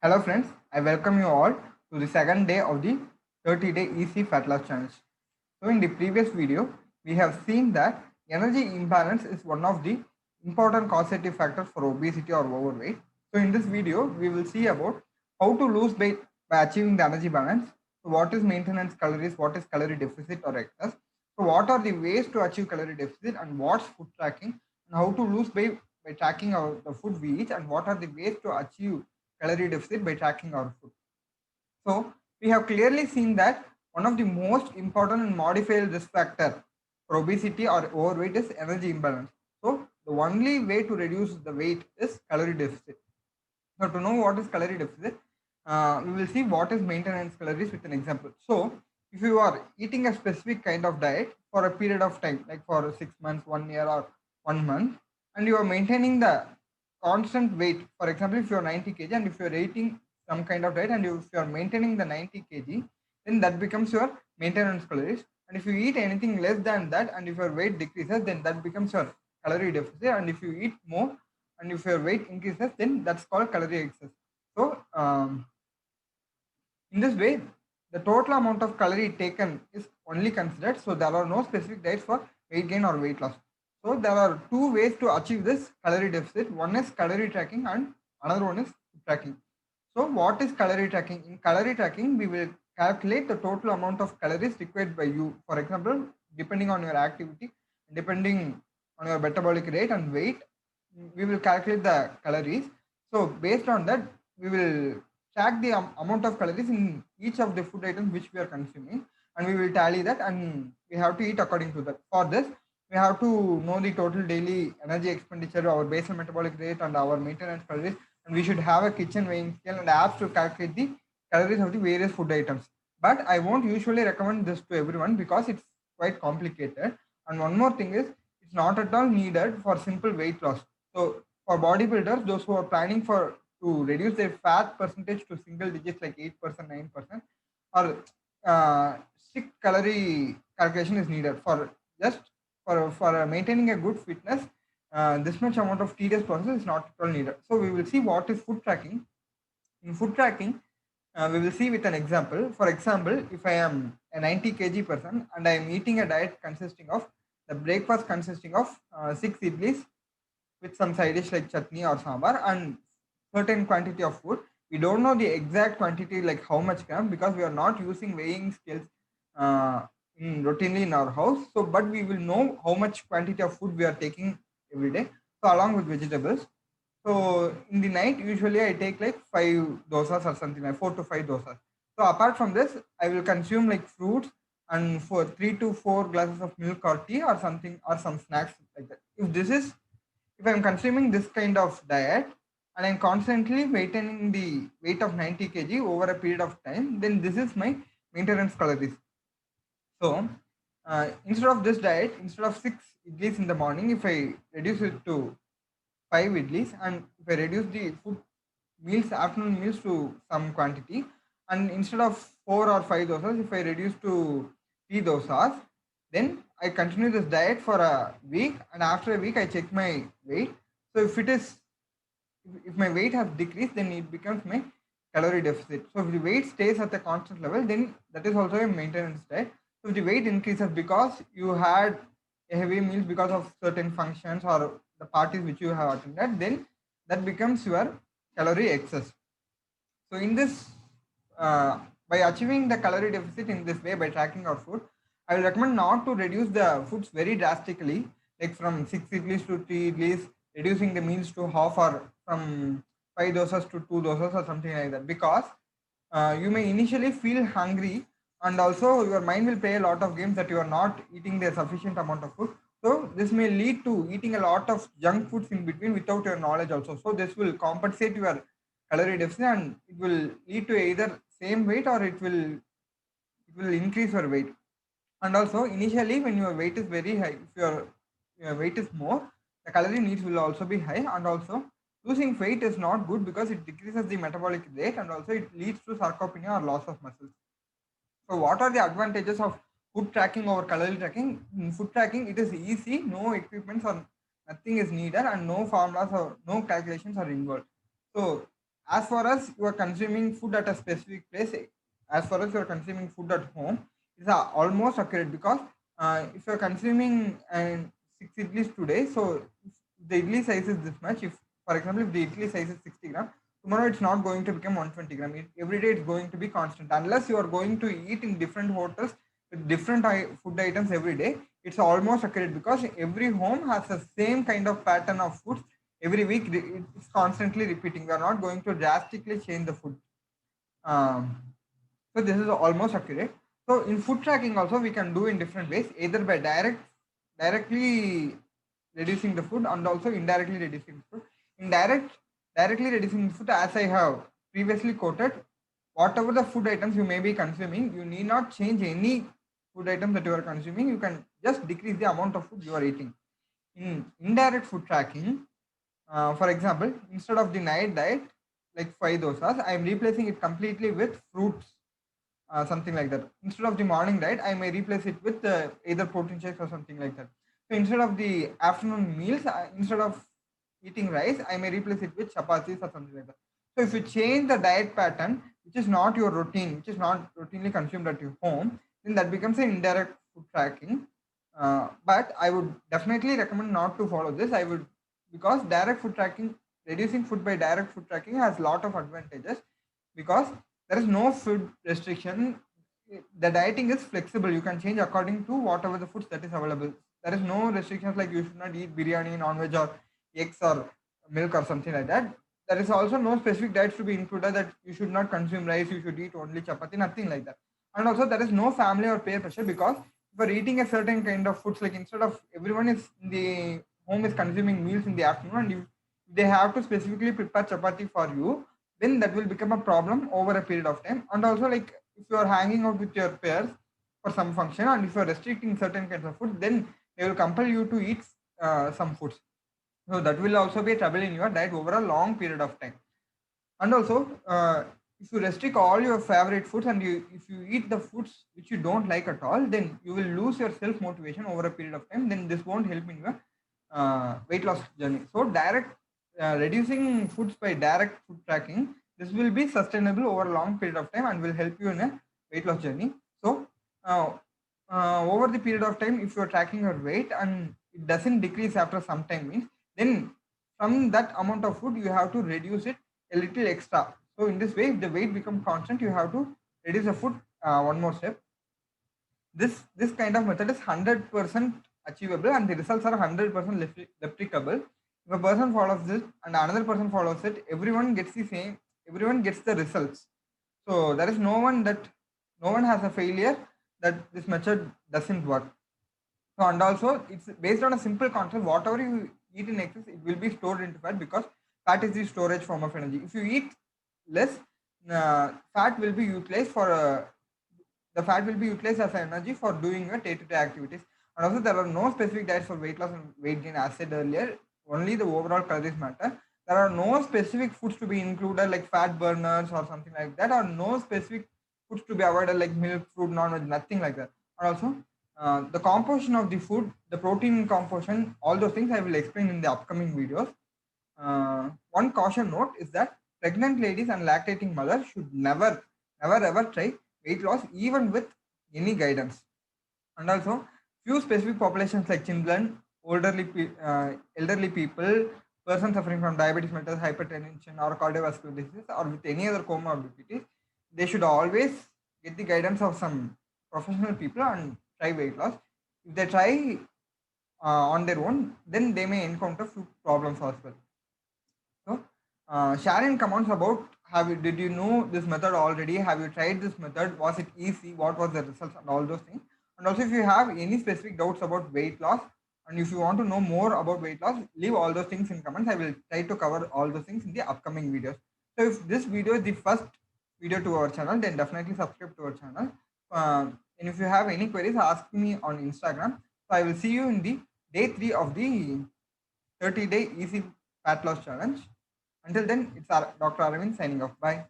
Hello friends, I welcome you all to the second day of the 30-day Easy Fat Loss Challenge. So in the previous video, we have seen that energy imbalance is one of the important causative factors for obesity or overweight. So in this video, we will see about how to lose weight by achieving the energy balance. So what is maintenance calories, what is calorie deficit or excess. So what are the ways to achieve calorie deficit and what's food tracking and how to lose weight by tracking the food we eat and what are the ways to achieve calorie deficit by tracking our food. So we have clearly seen that one of the most important and modifiable risk factor for obesity or overweight is energy imbalance. So the only way to reduce the weight is calorie deficit. So to know what is calorie deficit, we will see what is maintenance calories with an example. So if you are eating a specific kind of diet for a period of time, like for 6 months, 1 year, or 1 month, and you are maintaining the constant weight, for example, if you are 90 kg and if you are eating some kind of diet and if you are maintaining the 90 kg, then that becomes your maintenance calories. And if you eat anything less than that and if your weight decreases, then that becomes your calorie deficit. And if you eat more and if your weight increases, then that's called calorie excess. So in this way, the total amount of calorie taken is only considered. So there are no specific diets for weight gain or weight loss. So there are two ways to achieve this calorie deficit. One is calorie tracking and another one is food tracking. So what is calorie tracking? In calorie tracking, we will calculate the total amount of calories required by you. For example, depending on your activity, depending on your metabolic rate and weight, we will calculate the calories. So based on that, we will track the amount of calories in each of the food items which we are consuming, and we will tally that and we have to eat according to that. For this, we have to know the total daily energy expenditure, our basal metabolic rate and our maintenance calories, and we should have a kitchen weighing scale and apps to calculate the calories of the various food items. But I won't usually recommend this to everyone because it's quite complicated. And one more thing is, it's not at all needed for simple weight loss. So for bodybuilders, those who are planning for to reduce their fat percentage to single digits like 8%, 9%, or strict calorie calculation is needed for just for maintaining a good fitness. This much amount of tedious process is not at all needed. So we will see what is food tracking. In food tracking, we will see with an example. For example, if I am a 90 kg person and I am eating a diet consisting of the breakfast consisting of 6 idlis with some side dish like chutney or sambar and certain quantity of food. We don't know the exact quantity like how much gram because we are not using weighing scales uh, routinely in our house. So, but we will know how much quantity of food we are taking every day. So, along with vegetables. So, in the night, usually I take like 5 dosas or something like 4 to 5 dosas. So, apart from this, I will consume like fruits and for 3 to 4 glasses of milk or tea or something or some snacks like that. If I'm consuming this kind of diet and I'm constantly maintaining the weight of 90 kg over a period of time, then this is my maintenance calories. So instead of this diet, instead of 6 idlis in the morning, if I reduce it to 5 idlis and if I reduce the food meals, afternoon meals to some quantity, and instead of 4 or 5 dosas, if I reduce to 3 dosas, then I continue this diet for a week, and after a week I check my weight. So if my weight has decreased, then it becomes my calorie deficit. So if the weight stays at a constant level, then that is also a maintenance diet. So if the weight increases because you had a heavy meals because of certain functions or the parties which you have attended, then that becomes your calorie excess. So in this, by achieving the calorie deficit in this way by tracking our food, I will recommend not to reduce the foods very drastically, like from 6 idlis to 3 idlis, reducing the meals to half or from 5 dosas to 2 dosas or something like that. Because you may initially feel hungry and also your mind will play a lot of games that you are not eating the sufficient amount of food. So this may lead to eating a lot of junk foods in between without your knowledge also. So this will compensate your calorie deficit and it will lead to either same weight or it will increase your weight. And also initially when your weight is very high, if your weight is more, the calorie needs will also be high. And also losing weight is not good because it decreases the metabolic rate and also it leads to sarcopenia or loss of muscles. So what are the advantages of food tracking over calorie tracking? In food tracking, it is easy, no equipments or nothing is needed, and no formulas or no calculations are involved. So as far as you are consuming food at a specific place, as far as you are consuming food at home, is almost accurate because if you are consuming 6 idlis today, so if the idli size is this much. If, for example, if the idli size is 60 gram, tomorrow it's not going to become 120 gram. Every day it's going to be constant. Unless you are going to eat in different hotels with different food items every day, it's almost accurate because every home has the same kind of pattern of foods every week. It's constantly repeating. We are not going to drastically change the food. Um, so this is almost accurate. So in food tracking also we can do in different ways, either by directly reducing the food and also indirectly reducing the food. Directly reducing the food, as I have previously quoted, whatever the food items you may be consuming, you need not change any food items that you are consuming. You can just decrease the amount of food you are eating. In indirect food tracking, for example, instead of the night diet, like 5 dosas, I am replacing it completely with fruits, something like that. Instead of the morning diet, I may replace it with either protein shakes or something like that. So instead of the afternoon meals, instead of eating rice, I may replace it with chapatis or something like that. So if you change the diet pattern, which is not your routine, which is not routinely consumed at your home, then that becomes an indirect food tracking. But I would definitely recommend not to follow this. I would, because direct food tracking, reducing food by direct food tracking has a lot of advantages because there is no food restriction. The dieting is flexible. You can change according to whatever the foods that is available. There is no restrictions like you should not eat biryani, non-veg, or eggs or milk or something like that. There is also no specific diets to be included that you should not consume rice, you should eat only chapati, nothing like that. And also there is no family or peer pressure because if you're eating a certain kind of foods, like instead of everyone is in the home is consuming meals in the afternoon, and if they have to specifically prepare chapati for you, then that will become a problem over a period of time. And also, like if you are hanging out with your peers for some function, and if you are restricting certain kinds of food, then they will compel you to eat some foods. So that will also be trouble in your diet over a long period of time. And also, if you restrict all your favorite foods and if you eat the foods which you don't like at all, then you will lose your self motivation over a period of time. Then this won't help in your weight loss journey. So direct reducing foods by direct food tracking, this will be sustainable over a long period of time and will help you in a weight loss journey. So uh, over the period of time, if you are tracking your weight and it doesn't decrease after some time, means then from that amount of food you have to reduce it a little extra. So in this way, if the weight becomes constant, you have to reduce the food one more step. This kind of method is 100% achievable and the results are 100% replicable. If a person follows this and another person follows it, everyone gets the same, everyone gets the results. So there is no one has a failure that this method doesn't work. So and also it's based on a simple concept. Whatever you eat in excess, it will be stored into fat because fat is the storage form of energy. If you eat less, fat will be utilized for the fat will be utilized as energy for doing your day-to-day activities. And also there are no specific diets for weight loss and weight gain, as said earlier. Only the overall calories matter. There are no specific foods to be included like fat burners or something like that, or no specific foods to be avoided like milk, fruit, non-veg, nothing like that. And also the composition of the food, the protein composition, all those things I will explain in the upcoming videos. One caution note is that pregnant ladies and lactating mothers should never ever try weight loss even with any guidance. And also, few specific populations like children, elderly people, persons suffering from diabetes, mellitus, hypertension, or cardiovascular disease, or with any other comorbidities, they should always get the guidance of some professional people and try weight loss. If they try on their own, then they may encounter few problems as well. So, sharing comments about did you know this method already? Have you tried this method? Was it easy? What was the results and all those things? And also, if you have any specific doubts about weight loss, and if you want to know more about weight loss, leave all those things in comments. I will try to cover all those things in the upcoming videos. So, if this video is the first video to our channel, then definitely subscribe to our channel. And if you have any queries, ask me on Instagram. So, I will see you in the day 3 of the 30-day easy fat loss challenge. Until then, it's Dr. Aravind signing off. Bye.